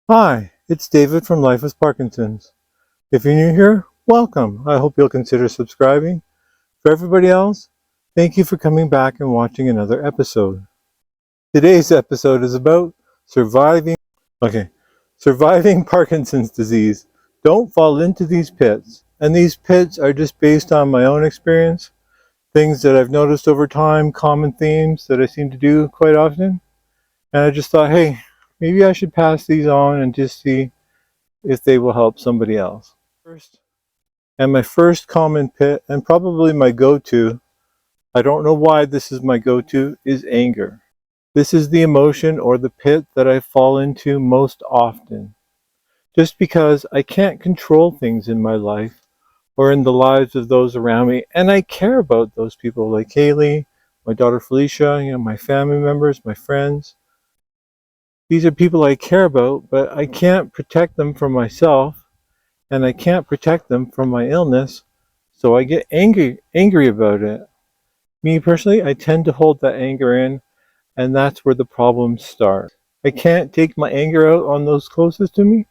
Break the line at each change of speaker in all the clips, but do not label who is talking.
Hi, it's David from Life with Parkinson's. If you're new here, welcome. I hope you'll consider subscribing. For everybody else, thank you for coming back and watching another episode. Today's episode is about surviving, surviving Parkinson's disease. Don't fall into these pits. And these pits are just based on my own experience, things that I've noticed over time, common themes that I seem to do quite often. And I just thought, hey, maybe I should pass these on and just see if they will help somebody else. First, and my first common pit, and probably my go-to, I don't know why this is my go-to, is anger. This is the emotion or the pit that I fall into most often. Just because I can't control things in my life or in the lives of those around me, and I care about those people like Kaylee, my daughter Felicia, my family members, my friends. These are people I care about, but I can't protect them from myself, and I can't protect them from my illness, so I get angry about it. Me personally, I tend to hold that anger in, and that's where the problems start. I can't take my anger out on those closest to me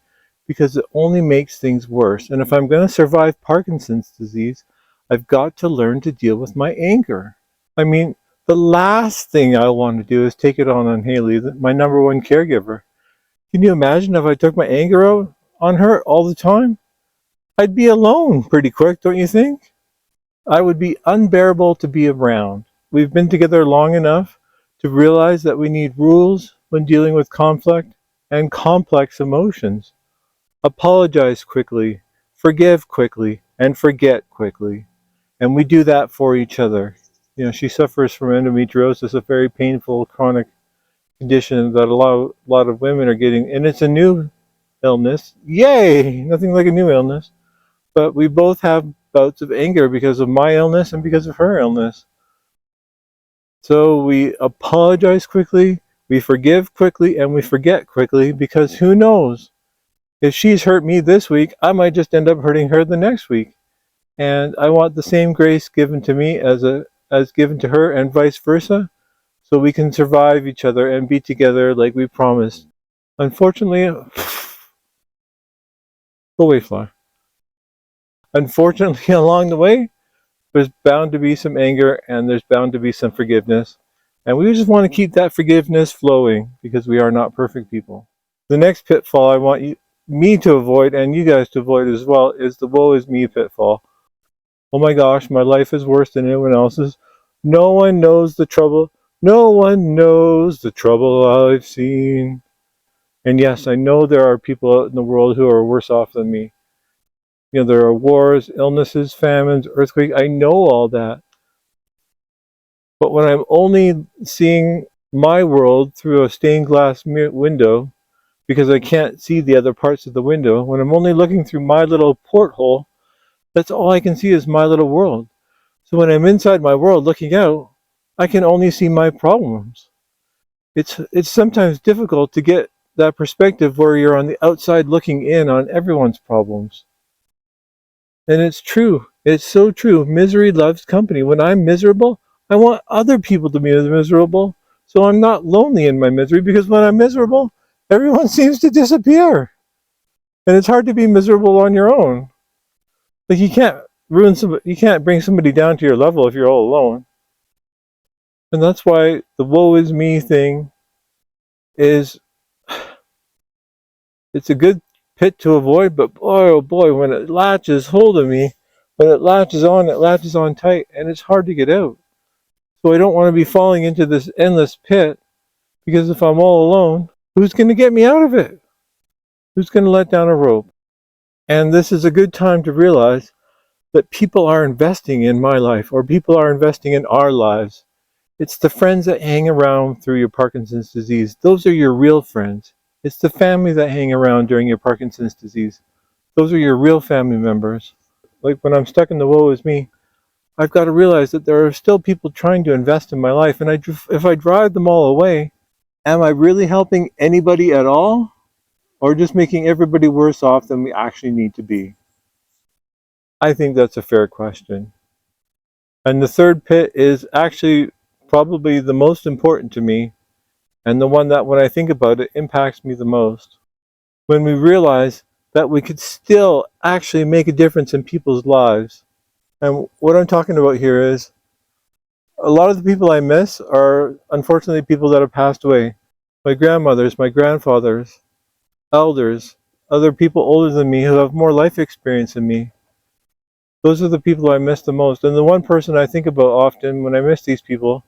because it only makes things worse. And if I'm going to survive Parkinson's disease, I've got to learn to deal with my anger. I mean, the last thing I want to do is take it on Haley, my number one caregiver. Can you imagine if I took my anger out on her all the time? I'd be alone pretty quick, don't you think? I would be unbearable to be around. We've been together long enough to realize that we need rules when dealing with conflict and complex emotions. Apologize quickly, forgive quickly, and forget quickly. And we do that for each other. She suffers from endometriosis, a very painful chronic condition that a lot of women are getting, and it's a new illness. Yay! Nothing like a new illness. But we both have bouts of anger because of my illness and because of her illness. So we apologize quickly, we forgive quickly, and we forget quickly because who knows? If she's hurt me this week, I might just end up hurting her the next week. And I want the same grace given to me as given to her and vice versa, so we can survive each other and be together like we promised. Unfortunately, go away, Fly. Unfortunately, along the way, there's bound to be some anger and there's bound to be some forgiveness. And we just want to keep that forgiveness flowing because we are not perfect people. The next pitfall I want me to avoid and you guys to avoid as well is the woe is me pitfall. Oh my gosh, my life is worse than anyone else's. No one knows the trouble. No one knows the trouble I've seen. And yes, I know there are people out in the world who are worse off than me. There are wars, illnesses, famines, earthquakes. I know all that. But when I'm only seeing my world through a stained glass window, because I can't see the other parts of the window, when I'm only looking through my little porthole, that's all I can see is my little world. So when I'm inside my world looking out, I can only see my problems. It's sometimes difficult to get that perspective where you're on the outside looking in on everyone's problems. And it's true. It's so true. Misery loves company. When I'm miserable, I want other people to be miserable, so I'm not lonely in my misery, because when I'm miserable, everyone seems to disappear. And it's hard to be miserable on your own. Like you can't bring somebody down to your level if you're all alone. And that's why the woe is me thing is, it's a good pit to avoid, but boy oh boy, when it latches hold of me, when it latches on tight, and it's hard to get out. So I don't want to be falling into this endless pit, because if I'm all alone, who's going to get me out of it? Who's going to let down a rope? And this is a good time to realize that people are investing in my life, or people are investing in our lives. It's the friends that hang around through your Parkinson's disease. Those are your real friends. It's the family that hang around during your Parkinson's disease. Those are your real family members. Like when I'm stuck in the woe is me, I've got to realize that there are still people trying to invest in my life, and if I drive them all away, am I really helping anybody at all? Or just making everybody worse off than we actually need to be? I think that's a fair question. And the third pit is actually probably the most important to me, and the one that when I think about it impacts me the most. when we realize that we could still actually make a difference in people's lives. And what I'm talking about here is a lot of the people I miss are unfortunately people that have passed away. My grandmothers, my grandfathers, elders, other people older than me who have more life experience than me. Those are the people I miss the most. And the one person I think about often when I miss these people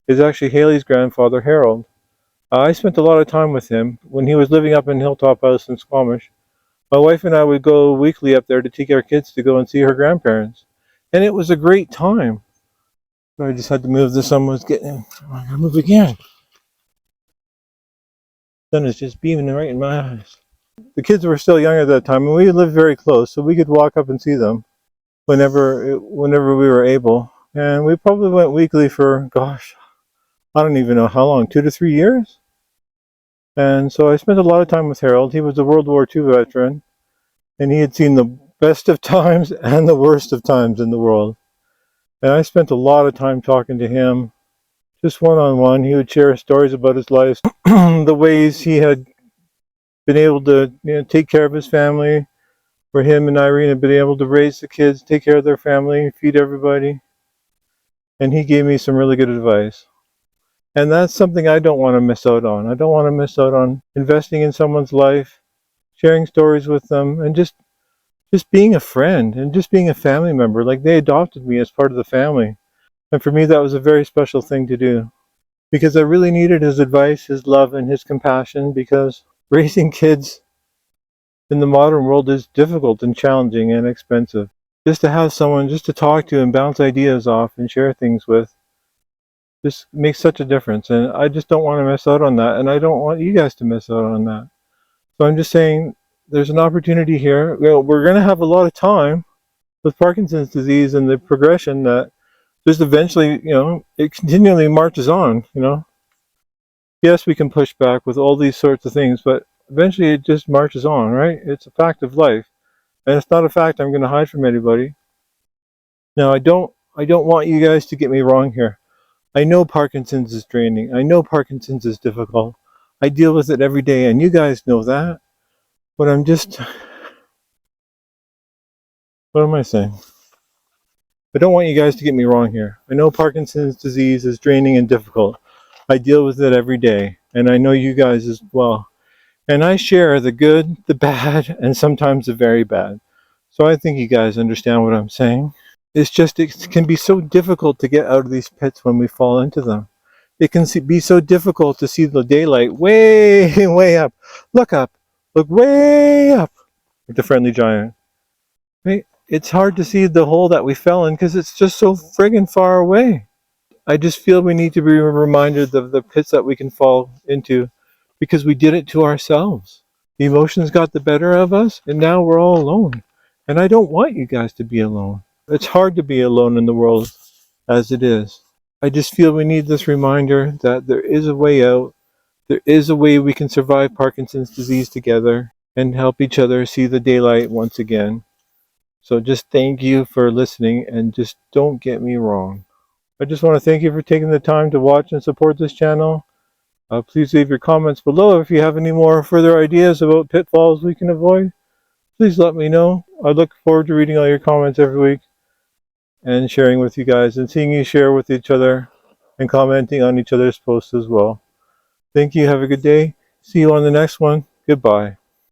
is actually Haley's grandfather, Harold. I spent a lot of time with him when he was living up in Hilltop House in Squamish. My wife and I would go weekly up there to take our kids to go and see her grandparents. And it was a great time. So I just had to move. The sun was getting... I gotta move again. The sun is just beaming right in my eyes. The kids were still young at that time, and we lived very close, so we could walk up and see them whenever we were able. And we probably went weekly for, gosh, I don't even know how long, 2 to 3 years? And so I spent a lot of time with Harold. He was a World War II veteran, and he had seen the best of times and the worst of times in the world. And I spent a lot of time talking to him, just one-on-one. He would share stories about his life, the ways he had been able to take care of his family, where him and Irene had been able to raise the kids, take care of their family, feed everybody. And he gave me some really good advice. And that's something I don't want to miss out on. I don't want to miss out on investing in someone's life, sharing stories with them, and just being a friend and just being a family member. Like, they adopted me as part of the family. And for me, that was a very special thing to do, because I really needed his advice, his love, and his compassion, because raising kids in the modern world is difficult and challenging and expensive. Just to have someone just to talk to and bounce ideas off and share things with just makes such a difference. And I just don't want to miss out on that. And I don't want you guys to miss out on that. So I'm just saying there's an opportunity here. We're going to have a lot of time with Parkinson's disease and the progression that just eventually, it continually marches on, Yes, we can push back with all these sorts of things, but eventually it just marches on, right? It's a fact of life. And it's not a fact I'm going to hide from anybody. Now, I don't want you guys to get me wrong here. I know Parkinson's is draining. I know Parkinson's is difficult. I deal with it every day, and you guys know that. But what am I saying? I don't want you guys to get me wrong here. I know Parkinson's disease is draining and difficult. I deal with it every day, and I know you guys as well. And I share the good, the bad, and sometimes the very bad. So I think you guys understand what I'm saying. It's just, it can be so difficult to get out of these pits when we fall into them. It can be so difficult to see the daylight way, way up. Look up. Look way up. Like the friendly giant. Right? It's hard to see the hole that we fell in because it's just so friggin' far away. I just feel we need to be reminded of the pits that we can fall into because we did it to ourselves. The emotions got the better of us, and now we're all alone. And I don't want you guys to be alone. It's hard to be alone in the world as it is. I just feel we need this reminder that there is a way out. There is a way we can survive Parkinson's disease together and help each other see the daylight once again. So just thank you for listening, and just don't get me wrong. I just want to thank you for taking the time to watch and support this channel. Please leave your comments below if you have any more further ideas about pitfalls we can avoid. Please let me know. I look forward to reading all your comments every week and sharing with you guys and seeing you share with each other and commenting on each other's posts as well. Thank you. Have a good day. See you on the next one. Goodbye.